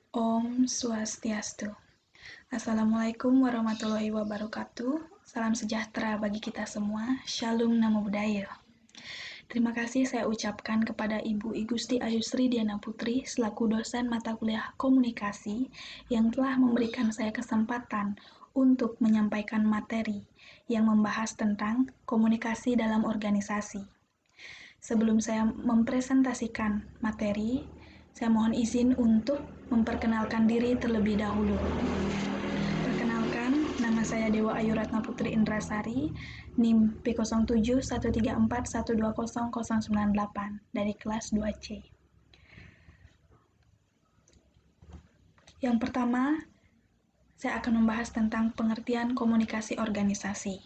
Om Swastiastu. Assalamualaikum warahmatullahi wabarakatuh. Salam sejahtera bagi kita semua. Shalom Namo Buddhaya. Terima kasih saya ucapkan kepada Ibu I Gusti Ayusri Diana Putri selaku dosen mata kuliah komunikasi yang telah memberikan saya kesempatan untuk menyampaikan materi yang membahas tentang komunikasi dalam organisasi. Sebelum saya mempresentasikan materi, saya mohon izin untuk memperkenalkan diri terlebih dahulu. Perkenalkan, nama saya Dewa Ayu Ratna Putri Indrasari, NIM P071341200098 dari kelas 2C. Yang pertama, saya akan membahas tentang pengertian komunikasi organisasi.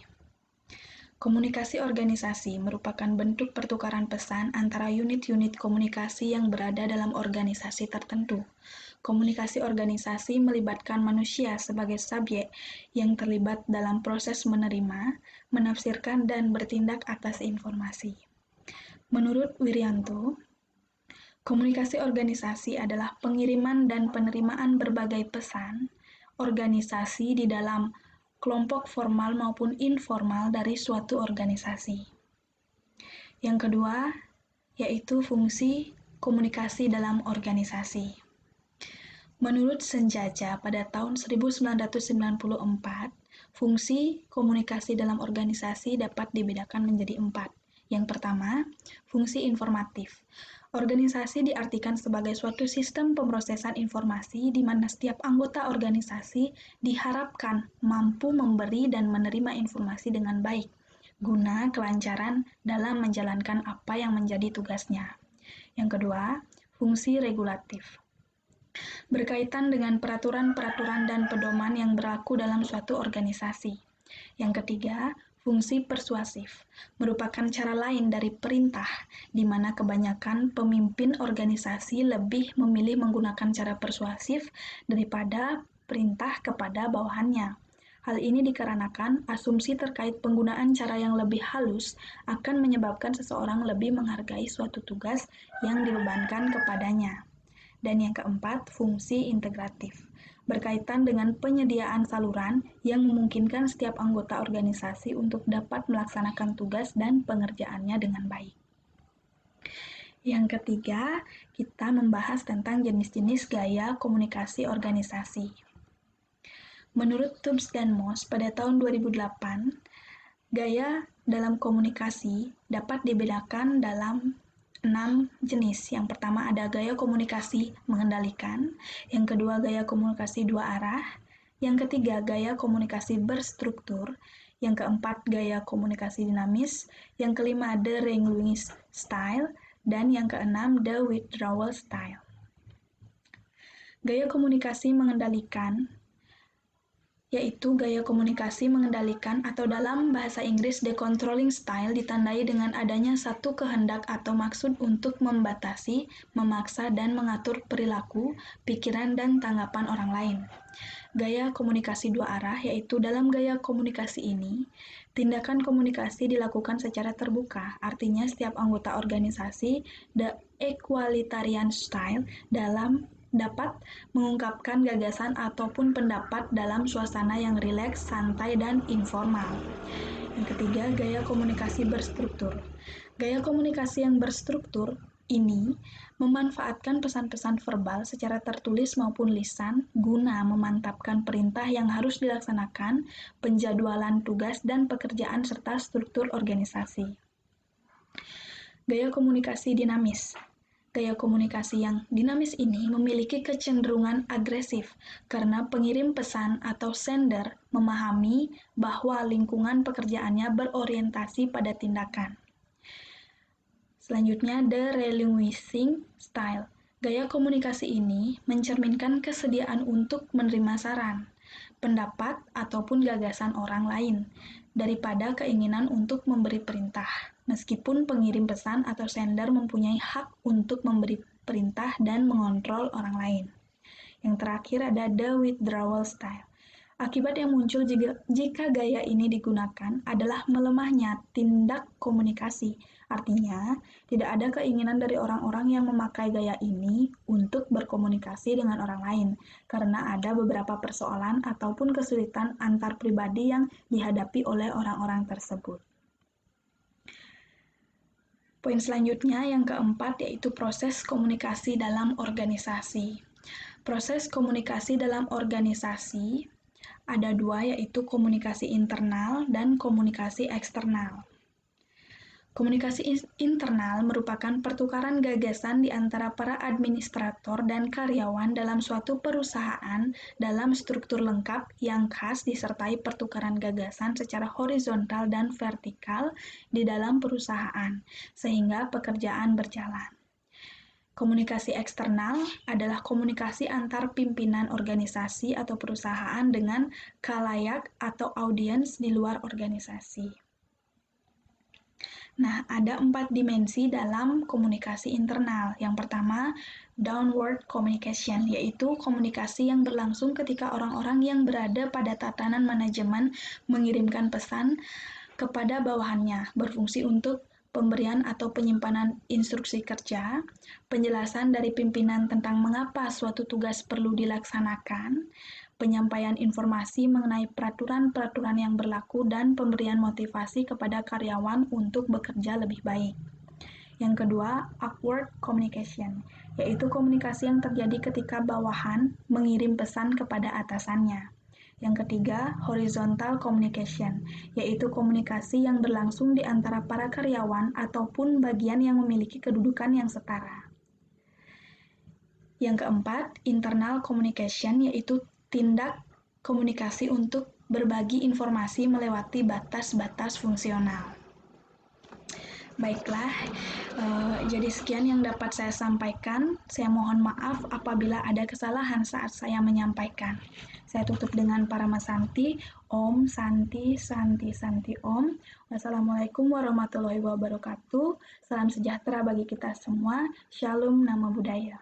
Komunikasi organisasi merupakan bentuk pertukaran pesan antara unit-unit komunikasi yang berada dalam organisasi tertentu. Komunikasi organisasi melibatkan manusia sebagai subjek yang terlibat dalam proses menerima, menafsirkan, dan bertindak atas informasi. Menurut Wirianto, komunikasi organisasi adalah pengiriman dan penerimaan berbagai pesan organisasi di dalam kelompok formal maupun informal dari suatu organisasi. Yang kedua, yaitu fungsi komunikasi dalam organisasi. Menurut Senjaja pada tahun 1994, fungsi komunikasi dalam organisasi dapat dibedakan menjadi 4. Yang pertama, fungsi informatif. Organisasi diartikan sebagai suatu sistem pemrosesan informasi di mana setiap anggota organisasi diharapkan mampu memberi dan menerima informasi dengan baik, guna kelancaran dalam menjalankan apa yang menjadi tugasnya. Yang kedua, fungsi regulatif. Berkaitan dengan peraturan-peraturan dan pedoman yang berlaku dalam suatu organisasi. Yang ketiga, fungsi persuasif merupakan cara lain dari perintah, di mana kebanyakan pemimpin organisasi lebih memilih menggunakan cara persuasif daripada perintah kepada bawahannya. Hal ini dikarenakan asumsi terkait penggunaan cara yang lebih halus akan menyebabkan seseorang lebih menghargai suatu tugas yang dibebankan kepadanya. Dan yang keempat, fungsi integratif. Berkaitan dengan penyediaan saluran yang memungkinkan setiap anggota organisasi untuk dapat melaksanakan tugas dan pengerjaannya dengan baik. Yang ketiga, kita membahas tentang jenis-jenis gaya komunikasi organisasi. Menurut Tubbs dan Moss pada tahun 2008, gaya dalam komunikasi dapat dibedakan dalam 6 jenis. Yang pertama ada gaya komunikasi mengendalikan, yang kedua gaya komunikasi dua arah, yang ketiga gaya komunikasi berstruktur, yang keempat gaya komunikasi dinamis, yang kelima the relying style, dan yang keenam the withdrawal style. Gaya komunikasi mengendalikan yaitu gaya komunikasi mengendalikan atau dalam bahasa Inggris the controlling style ditandai dengan adanya satu kehendak atau maksud untuk membatasi, memaksa, dan mengatur perilaku, pikiran, dan tanggapan orang lain. Gaya komunikasi dua arah yaitu dalam gaya komunikasi ini, tindakan komunikasi dilakukan secara terbuka, artinya setiap anggota organisasi the equalitarian style dapat mengungkapkan gagasan ataupun pendapat dalam suasana yang rileks, santai, dan informal. Yang ketiga, gaya komunikasi berstruktur. Gaya komunikasi yang berstruktur ini memanfaatkan pesan-pesan verbal secara tertulis maupun lisan guna memantapkan perintah yang harus dilaksanakan, penjadwalan tugas dan pekerjaan serta struktur organisasi. Gaya komunikasi dinamis. Gaya komunikasi yang dinamis ini memiliki kecenderungan agresif karena pengirim pesan atau sender memahami bahwa lingkungan pekerjaannya berorientasi pada tindakan. Selanjutnya, the relinquishing style. Gaya komunikasi ini mencerminkan kesediaan untuk menerima saran, pendapat, ataupun gagasan orang lain daripada keinginan untuk memberi perintah. Meskipun pengirim pesan atau sender mempunyai hak untuk memberi perintah dan mengontrol orang lain. Yang terakhir ada the withdrawal style. Akibat yang muncul jika gaya ini digunakan adalah melemahnya tindak komunikasi. Artinya, tidak ada keinginan dari orang-orang yang memakai gaya ini untuk berkomunikasi dengan orang lain, karena ada beberapa persoalan ataupun kesulitan antar pribadi yang dihadapi oleh orang-orang tersebut. Poin selanjutnya yang keempat yaitu proses komunikasi dalam organisasi. Proses komunikasi dalam organisasi ada dua, yaitu komunikasi internal dan komunikasi eksternal. Komunikasi internal merupakan pertukaran gagasan di antara para administrator dan karyawan dalam suatu perusahaan dalam struktur lengkap yang khas disertai pertukaran gagasan secara horizontal dan vertikal di dalam perusahaan, sehingga pekerjaan berjalan. Komunikasi eksternal adalah komunikasi antar pimpinan organisasi atau perusahaan dengan khalayak atau audiens di luar organisasi. Nah, ada 4 dimensi dalam komunikasi internal. Yang pertama, downward communication, yaitu komunikasi yang berlangsung ketika orang-orang yang berada pada tatanan manajemen mengirimkan pesan kepada bawahannya, berfungsi untuk pemberian atau penyimpanan instruksi kerja, penjelasan dari pimpinan tentang mengapa suatu tugas perlu dilaksanakan, penyampaian informasi mengenai peraturan-peraturan yang berlaku, dan pemberian motivasi kepada karyawan untuk bekerja lebih baik. Yang kedua, upward communication, yaitu komunikasi yang terjadi ketika bawahan mengirim pesan kepada atasannya. Yang ketiga, horizontal communication, yaitu komunikasi yang berlangsung di antara para karyawan ataupun bagian yang memiliki kedudukan yang setara. Yang keempat, internal communication, yaitu tindak komunikasi untuk berbagi informasi melewati batas-batas fungsional. Baiklah, jadi sekian yang dapat saya sampaikan. Saya mohon maaf apabila ada kesalahan saat saya menyampaikan. Saya tutup dengan Paramasanti. Om Santi Santi Santi Om. Wassalamualaikum warahmatullahi wabarakatuh. Salam sejahtera bagi kita semua. Shalom Nama Budaya.